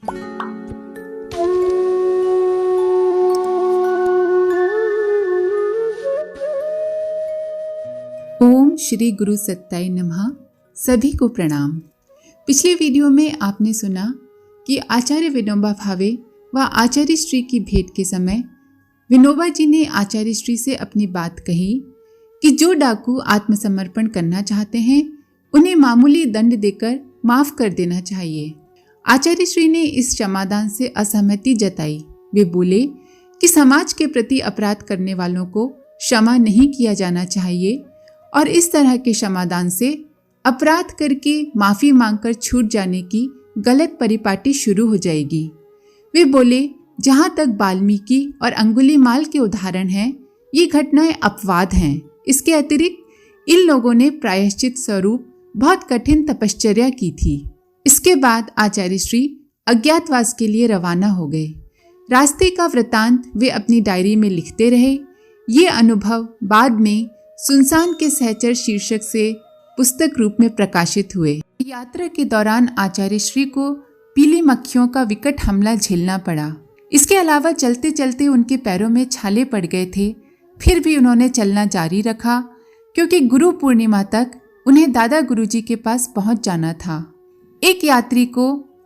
ओम श्री गुरु सत्ताय नमः। सभी को प्रणाम। पिछले वीडियो में आपने सुना कि आचार्य विनोबा भावे व आचार्य श्री की भेंट के समय विनोबा जी ने आचार्य श्री से अपनी बात कही कि जो डाकू आत्मसमर्पण करना चाहते हैं उन्हें मामूली दंड देकर माफ कर देना चाहिए। आचार्य श्री ने इस क्षमादान से असहमति जताई। वे बोले कि समाज के प्रति अपराध करने वालों को क्षमा नहीं किया जाना चाहिए और इस तरह के क्षमादान से अपराध करके माफी मांगकर छूट जाने की गलत परिपाटी शुरू हो जाएगी। वे बोले, जहाँ तक वाल्मीकि और अंगुलीमाल के उदाहरण हैं, ये घटनाएं अपवाद हैं। इसके अतिरिक्त इन लोगों ने प्रायश्चित स्वरूप बहुत कठिन तपश्चर्या की थी। इसके बाद आचार्य श्री अज्ञातवास के लिए रवाना हो गए। रास्ते का वृतांत वे अपनी डायरी में लिखते रहे। ये अनुभव बाद में सुनसान के सहचर शीर्षक से पुस्तक रूप में प्रकाशित हुए। यात्रा के दौरान आचार्य श्री को पीली मक्खियों का विकट हमला झेलना पड़ा। इसके अलावा चलते चलते उनके पैरों में छाले पड़ गए थे। फिर भी उन्होंने चलना जारी रखा क्योंकि गुरु पूर्णिमा तक उन्हें दादा गुरुजी के पास पहुंच जाना था। एक यात्री को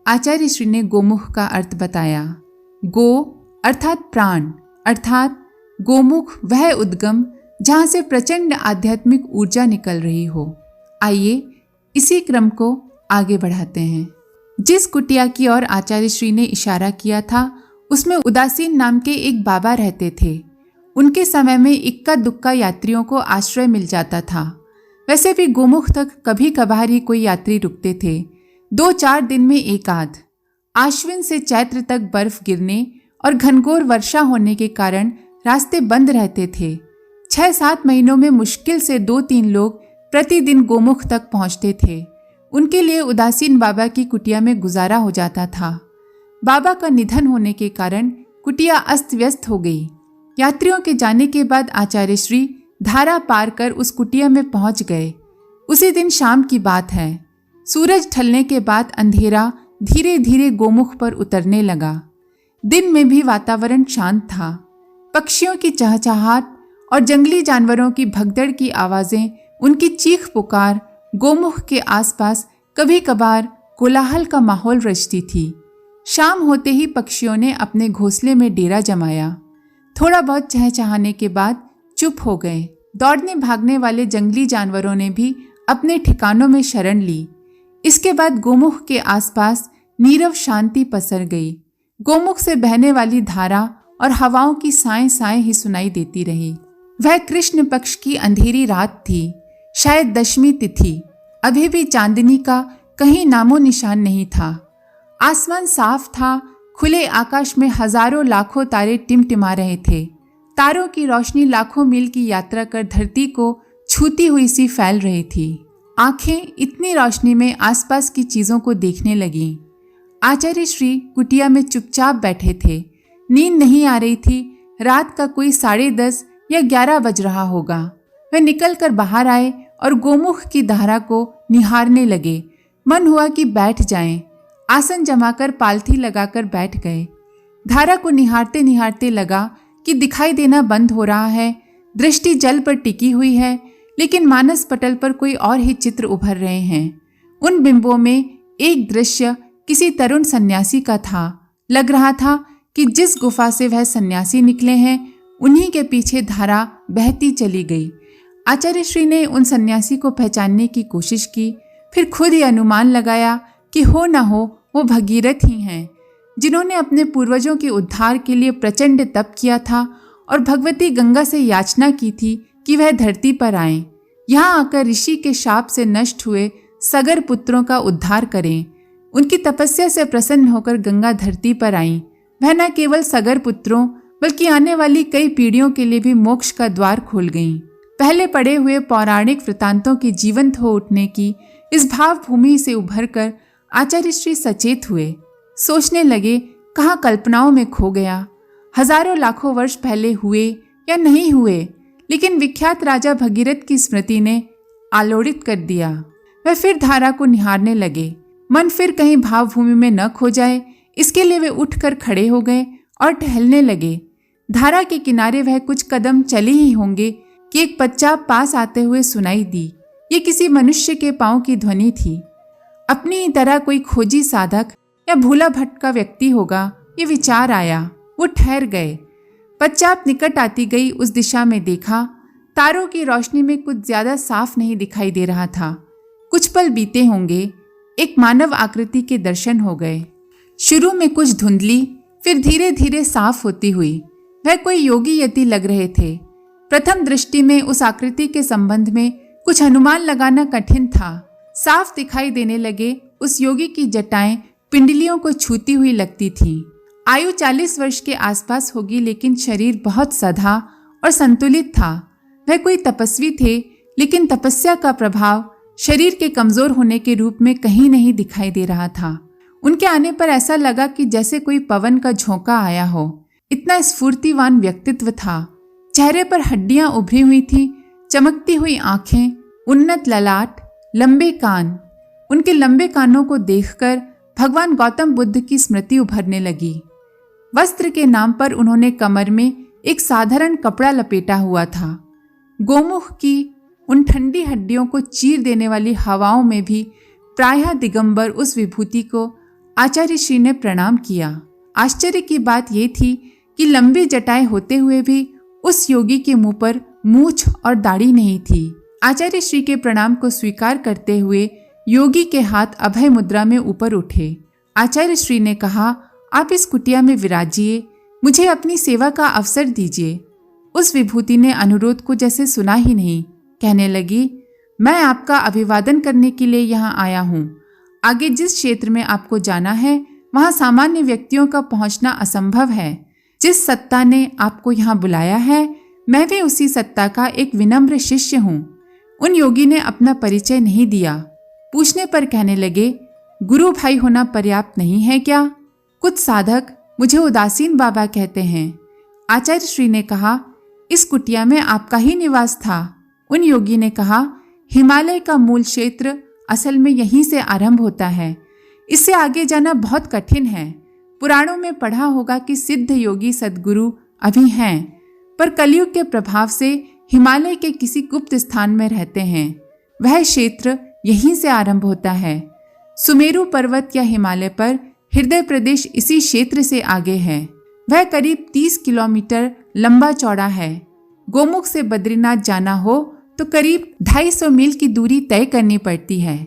आचार्य श्री ने गोमुख का अर्थ बताया। गो अर्थात प्राण, अर्थात गोमुख वह उद्गम जहाँ से प्रचंड आध्यात्मिक ऊर्जा निकल रही हो। आइए इसी क्रम को आगे बढ़ाते हैं। जिस कुटिया की ओर आचार्य श्री ने इशारा किया था उसमें उदासीन नाम के एक बाबा रहते थे। उनके समय में इक्का दुक्का यात्रियों को आश्रय मिल जाता था। वैसे भी गोमुख तक कभी कभार ही कोई यात्री रुकते थे, 2-4 दिन में एक आध। आश्विन से चैत्र तक बर्फ गिरने और घनघोर वर्षा होने के कारण रास्ते बंद रहते थे। 6-7 महीनों में मुश्किल से 2-3 लोग प्रतिदिन गोमुख तक पहुंचते थे। उनके लिए उदासीन बाबा की कुटिया में गुजारा हो जाता था। बाबा का निधन होने के कारण कुटिया अस्त व्यस्त हो गई। यात्रियों के जाने के बाद आचार्य श्री धारा पार कर उस कुटिया में पहुंच गए। उसी दिन शाम की बात है। सूरज ढलने के बाद अंधेरा धीरे धीरे गोमुख पर उतरने लगा। दिन में भी वातावरण शांत था। पक्षियों की चहचहाट और जंगली जानवरों की भगदड़ की आवाजें, उनकी चीख पुकार गोमुख के आसपास कभी कभार कोलाहल का माहौल रचती थी। शाम होते ही पक्षियों ने अपने घोंसले में डेरा जमाया। थोड़ा बहुत चहचहाने के बाद चुप हो गए। दौड़ने भागने वाले जंगली जानवरों ने भी अपने ठिकानों में शरण ली। इसके बाद गोमुख के आसपास नीरव शांति पसर गई। गोमुख से बहने वाली धारा और हवाओं की साएं साएं ही सुनाई देती रही। वह कृष्ण पक्ष की अंधेरी रात थी, शायद दशमी तिथि। अभी भी चांदनी का कहीं नामो निशान नहीं था। आसमान साफ था। खुले आकाश में हजारों लाखों तारे टिमटिमा रहे थे। तारों की रोशनी लाखों मील की यात्रा कर धरती को छूती हुई सी फैल रही थी। आंखें इतनी रोशनी में आसपास की चीजों को देखने लगीं। आचार्य श्री कुटिया में चुपचाप बैठे थे। नींद नहीं आ रही थी। रात का कोई 10:30 या 11 बज रहा होगा। वे निकलकर बाहर आए और गोमुख की धारा को निहारने लगे। मन हुआ कि बैठ जाएं। आसन जमाकर पालथी लगाकर बैठ गए। धारा को निहारते निहारते लगा कि दिखाई देना बंद हो रहा है। दृष्टि जल पर टिकी हुई है, लेकिन मानस पटल पर कोई और ही चित्र उभर रहे हैं। उन बिंबों में एक दृश्य किसी तरुण सन्यासी का था। लग रहा था कि जिस गुफा से वह सन्यासी निकले हैं उन्हीं के पीछे धारा बहती चली गई। आचार्य श्री ने उन सन्यासी को पहचानने की कोशिश की, फिर खुद ही अनुमान लगाया कि हो न हो वो भगीरथ ही हैं, जिन्होंने अपने पूर्वजों के उद्धार के लिए प्रचंड तप किया था और भगवती गंगा से याचना की थी कि वह धरती पर आएं, यहाँ आकर ऋषि के शाप से नष्ट हुए सगर पुत्रों का उद्धार करें। उनकी तपस्या से प्रसन्न होकर गंगा धरती पर आईं। वह न केवल सगर पुत्रों बल्कि आने वाली कई पीढ़ियों के लिए भी मोक्ष का द्वार खोल गईं। पहले पड़े हुए पौराणिक वृतांतों के जीवंत हो उठने की इस भावभूमि से उभरकर आचार्य श्री सचेत हुए। सोचने लगे, कहाँ कल्पनाओं में खो गया। हजारों लाखों वर्ष पहले हुए या नहीं हुए, लेकिन विख्यात राजा भगीरथ की स्मृति ने आलोड़ित कर दिया। वह फिर धारा को निहारने लगे। मन फिर कहीं भावभूमि में न खो जाए, इसके लिए वे उठकर खड़े हो गए और टहलने लगे। धारा के किनारे वह कुछ कदम चले ही होंगे कि एक बच्चा पास आते हुए सुनाई दी। ये किसी मनुष्य के पांव की ध्वनि थी। अपनी ही तरह कोई खोजी साधक या भूला भटका व्यक्ति होगा, ये विचार आया। वो ठहर गए। पश्चात निकट आती गई उस दिशा में देखा, तारों की रोशनी में कुछ ज्यादा साफ नहीं दिखाई दे रहा था। कुछ पल बीते होंगे, एक मानव आकृति के दर्शन हो गए। शुरू में कुछ धुंधली, फिर धीरे धीरे साफ होती हुई। वह कोई योगी यति लग रहे थे। प्रथम दृष्टि में उस आकृति के संबंध में कुछ अनुमान लगाना कठिन था। साफ दिखाई देने लगे उस योगी की जटाएं पिंडलियों को छूती हुई लगती थीं। आयु 40 वर्ष के आसपास होगी, लेकिन शरीर बहुत सधा और संतुलित था। वह कोई तपस्वी थे, लेकिन तपस्या का प्रभाव शरीर के कमजोर होने के रूप में कहीं नहीं दिखाई दे रहा था। उनके आने पर ऐसा लगा कि जैसे कोई पवन का झोंका आया हो। इतना स्फूर्तिवान व्यक्तित्व था। चेहरे पर हड्डियां उभरी हुई थी, चमकती हुई आंखें, उन्नत ललाट, लंबे कान। उनके लंबे कानों को देखकर भगवान गौतम बुद्ध की स्मृति उभरने लगी। वस्त्र के नाम पर उन्होंने कमर में एक साधारण कपड़ा लपेटा हुआ था। गोमुख की उन ठंडी हड्डियों को चीर देने वाली हवाओं में भी प्रायः दिगंबर उस विभूति को आचार्य श्री ने प्रणाम किया। आश्चर्य की बात यह थी कि लंबी जटाएं होते हुए भी उस योगी के मुंह पर मूछ और दाढ़ी नहीं थी। आचार्य श्री के प्रणाम को स्वीकार करते हुए योगी के हाथ अभय मुद्रा में ऊपर उठे। आचार्य श्री ने कहा, आप इस कुटिया में विराजिए, मुझे अपनी सेवा का अवसर दीजिए। उस विभूति ने अनुरोध को जैसे सुना ही नहीं, कहने लगी, मैं आपका अभिवादन करने के लिए यहाँ आया हूँ। आगे जिस क्षेत्र में आपको जाना है वहाँ सामान्य व्यक्तियों का पहुँचना असंभव है। जिस सत्ता ने आपको यहाँ बुलाया है, मैं भी उसी सत्ता का एक विनम्र शिष्य हूँ। उन योगी ने अपना परिचय नहीं दिया। पूछने पर कहने लगे, गुरु भाई होना पर्याप्त नहीं है क्या? कुछ साधक मुझे उदासीन बाबा कहते हैं। आचार्य श्री ने कहा, इस कुटिया में आपका ही निवास था। उन योगी ने कहा, हिमालय का मूल क्षेत्र असल में यहीं से आरंभ होता है। इससे आगे जाना बहुत कठिन है। पुराणों में पढ़ा होगा कि सिद्ध योगी सद्गुरु अभी हैं, पर कलयुग के प्रभाव से हिमालय के किसी गुप्त स्थान में रहते हैं। वह क्षेत्र यहीं से आरंभ होता है। सुमेरु पर्वत या हिमालय पर हृदय प्रदेश इसी क्षेत्र से आगे है। वह करीब 30 किलोमीटर लंबा चौड़ा है। गोमुख से बद्रीनाथ जाना हो तो करीब 250 मील की दूरी तय करनी पड़ती है।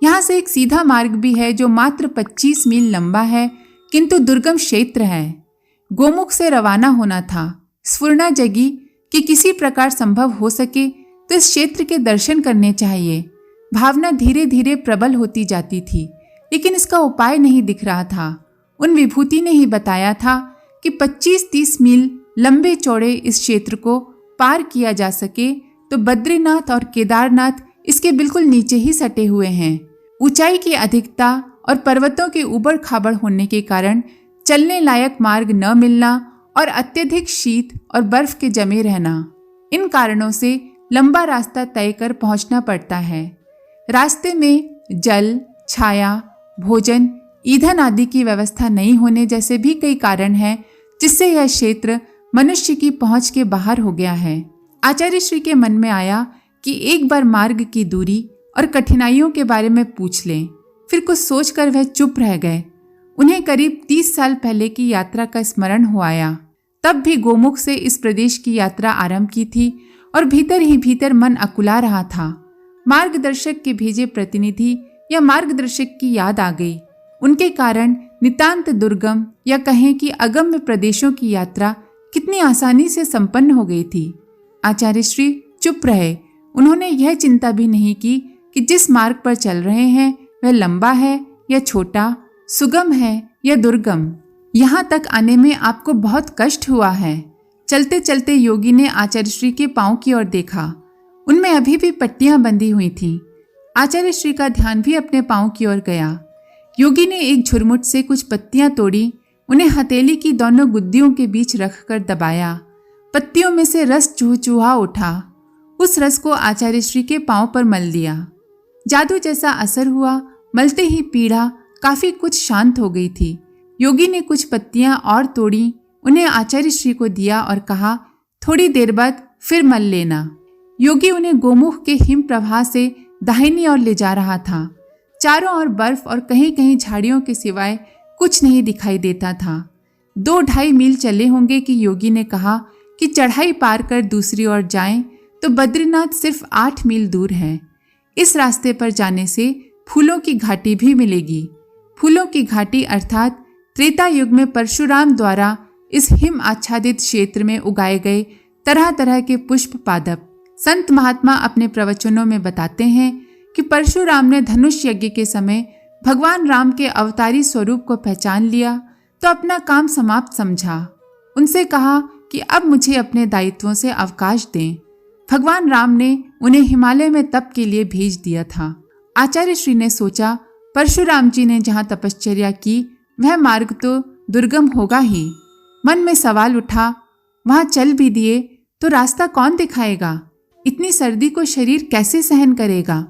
यहाँ से एक सीधा मार्ग भी है जो मात्र 25 मील लंबा है, किंतु दुर्गम क्षेत्र है। गोमुख से रवाना होना था। स्फुरना जगी कि किसी प्रकार संभव हो सके तो इस क्षेत्र के दर्शन करने चाहिए। भावना धीरे धीरे प्रबल होती जाती थी, लेकिन इसका उपाय नहीं दिख रहा था। उन विभूति ने ही बताया था कि 25-30 मील लंबे चौड़े इस क्षेत्र को पार किया जा सके तो बद्रीनाथ और केदारनाथ इसके बिल्कुल नीचे ही सटे हुए हैं। ऊंचाई की अधिकता और पर्वतों के उबड़ खाबड़ होने के कारण चलने लायक मार्ग न मिलना और अत्यधिक शीत और बर्फ के जमे रहना, इन कारणों से लंबा रास्ता तय कर पहुंचना पड़ता है। रास्ते में जल, छाया, भोजन, ईंधन आदि की व्यवस्था नहीं होने जैसे भी कई कारण हैं जिससे यह क्षेत्र मनुष्य की पहुंच के बाहर हो गया है। आचार्य श्री के मन में आया कि एक बार मार्ग की दूरी और कठिनाइयों के बारे में पूछ लें। फिर कुछ सोचकर वह चुप रह गए। उन्हें करीब 30 साल पहले की यात्रा का स्मरण हो आया। तब भी गोमुख से इस प्रदेश की यात्रा आरंभ की थी और भीतर ही भीतर मन अकुला रहा था। मार्गदर्शक के भेजे प्रतिनिधि या मार्गदर्शक की याद आ गई। उनके कारण नितांत दुर्गम या कहें कि अगम्य प्रदेशों की यात्रा कितनी आसानी से संपन्न हो गई थी। आचार्य श्री चुप रहे। उन्होंने यह चिंता भी नहीं की कि जिस मार्ग पर चल रहे हैं वह लंबा है या छोटा, सुगम है या दुर्गम। यहाँ तक आने में आपको बहुत कष्ट हुआ है। चलते चलते योगी ने आचार्य श्री के पांव की ओर देखा। उनमें अभी भी पट्टियां बंधी हुई थीं। आचार्य श्री का ध्यान भी अपने पांव की ओर गया। योगी ने एक झुरमुट से कुछ पत्तियां तोड़ी, उन्हें हथेली की दोनों गुद्दियों के बीच रखकर दबाया। पत्तियों में से रस चूहा उठा। उस रस को आचार्य श्री के पांव पर मल दिया। जादू जैसा असर हुआ। मलते ही पीड़ा काफी कुछ शांत हो गई थी। योगी ने कुछ पत्तियां और तोड़ी, उन्हें आचार्य श्री को दिया और कहा, थोड़ी देर बाद फिर मल लेना। योगी उन्हें गोमुख के हिम प्रवाह से दाहिनी ओर ले जा रहा था। चारों ओर बर्फ और कहीं कहीं झाड़ियों के सिवाय कुछ नहीं दिखाई देता था। 2-2.5 मील चले होंगे कि योगी ने कहा कि चढ़ाई पार कर दूसरी ओर जाएं तो बद्रीनाथ सिर्फ 8 मील दूर है। इस रास्ते पर जाने से फूलों की घाटी भी मिलेगी। फूलों की घाटी अर्थात त्रेता युग में परशुराम द्वारा इस हिम आच्छादित क्षेत्र में उगाए गए तरह तरह के पुष्प पादप। संत महात्मा अपने प्रवचनों में बताते हैं कि परशुराम ने धनुष यज्ञ के समय भगवान राम के अवतारी स्वरूप को पहचान लिया तो अपना काम समाप्त समझा। उनसे कहा कि अब मुझे अपने दायित्वों से अवकाश दें। भगवान राम ने उन्हें हिमालय में तप के लिए भेज दिया था। आचार्य श्री ने सोचा, परशुराम जी ने जहाँ तपश्चर्या की वह मार्ग तो दुर्गम होगा ही। मन में सवाल उठा, वहाँ चल भी दिए तो रास्ता कौन दिखाएगा? इतनी सर्दी को शरीर कैसे सहन करेगा?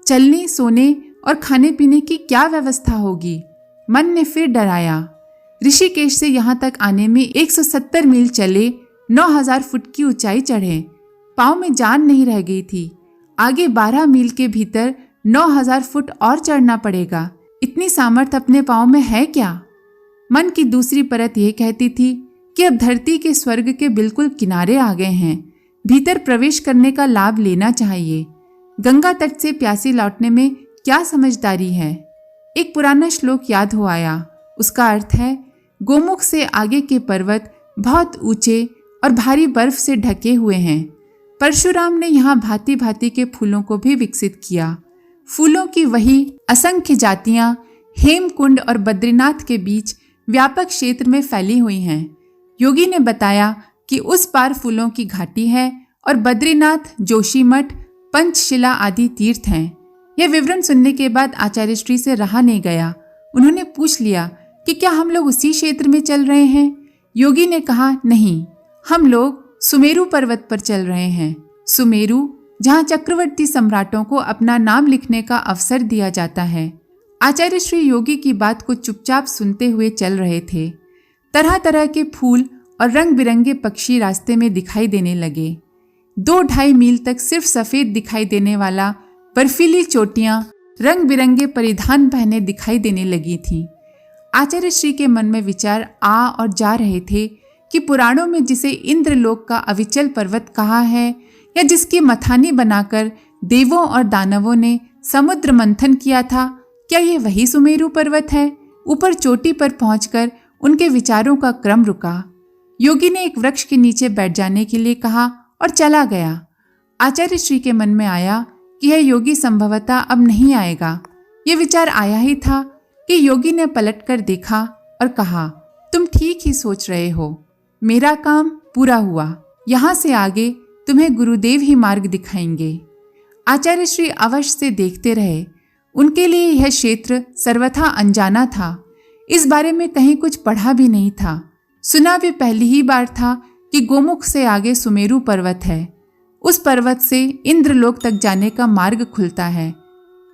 चलने, सोने और खाने पीने की क्या व्यवस्था होगी? मन ने फिर डराया। ऋषिकेश से यहाँ तक आने में 170 मील चले, 9000 फुट की ऊंचाई चढ़े। पाँव में जान नहीं रह गई थी। आगे 12 मील के भीतर 9000 फुट और चढ़ना पड़ेगा। इतनी सामर्थ्य अपने पाँव में है क्या? मन की दूसरी परत यह कहती थी कि अब धरती के स्वर्ग के बिल्कुल किनारे आ गए हैं। भीतर प्रवेश करने का लाभ लेना चाहिए। गंगा तट से प्यासी लौटने में क्या समझदारी है? एक पुराना श्लोक याद हो आया। उसका अर्थ है, गोमुख से आगे के पर्वत बहुत ऊंचे और भारी बर्फ से ढके हुए हैं। परशुराम ने यहाँ भांति भांति के फूलों को भी विकसित किया। फूलों की वही असंख्य जातियाँ हेमकुंड और बद्रीनाथ के बीच व्यापक क्षेत्र में फैली हुई हैं। योगी ने बताया कि उस पार फूलों की घाटी है और बद्रीनाथ, जोशीमठ, पंचशिला आदि तीर्थ हैं। यह विवरण सुनने के बाद आचार्य श्री से रहा नहीं गया। उन्होंने पूछ लिया कि क्या हम लोग उसी क्षेत्र में चल रहे हैं? योगी ने कहा, नहीं, हम लोग सुमेरु पर्वत पर चल रहे हैं। सुमेरु, जहाँ चक्रवर्ती सम्राटों को अपना नाम लिखने का अवसर दिया जाता है। आचार्य श्री योगी की बात को चुपचाप सुनते हुए चल रहे थे। तरह तरह के फूल और रंग बिरंगे पक्षी रास्ते में दिखाई देने लगे। 2-2.5 मील तक सिर्फ सफेद दिखाई देने वाला बर्फीली चोटियां रंग बिरंगे परिधान पहने दिखाई देने लगी थीं। आचार्य श्री के मन में विचार आ और जा रहे थे कि पुराणों में जिसे इंद्रलोक का अविचल पर्वत कहा है, या जिसकी मथानी बनाकर देवों और दानवों ने समुद्र मंथन किया था, क्या ये वही सुमेरु पर्वत है? ऊपर चोटी पर पहुंचकर उनके विचारों का क्रम रुका। योगी ने एक वृक्ष के नीचे बैठ जाने के लिए कहा और चला गया। आचार्य श्री के मन में आया कि यह योगी संभवतः अब नहीं आएगा। ये विचार आया ही था कि योगी ने पलटकर देखा और कहा, तुम ठीक ही सोच रहे हो, मेरा काम पूरा हुआ। यहाँ से आगे तुम्हें गुरुदेव ही मार्ग दिखाएंगे। आचार्य श्री अवश्य से देखते रहे। उनके लिए यह क्षेत्र सर्वथा अनजाना था। इस बारे में कहीं कुछ पढ़ा भी नहीं था। सुना भी पहली ही बार था कि गोमुख से आगे सुमेरु पर्वत है। उस पर्वत से इंद्रलोक तक जाने का मार्ग खुलता है।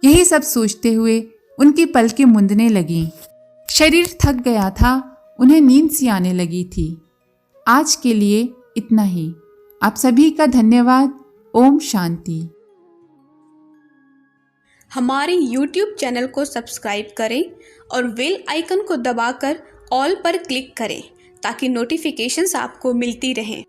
यही सब सोचते हुए उनकी पलकें मुंदने लगीं। शरीर थक गया था, उन्हें नींद सी आने लगी थी। आज के लिए इतना ही। आप सभी का धन्यवाद। ओम शांति। हमारे YouTube चैनल को सब्सक्राइब करें और बेल आइकन को दबाकर ऑल पर क्लिक करें ताकि नोटिफिकेशंस आपको मिलती रहें।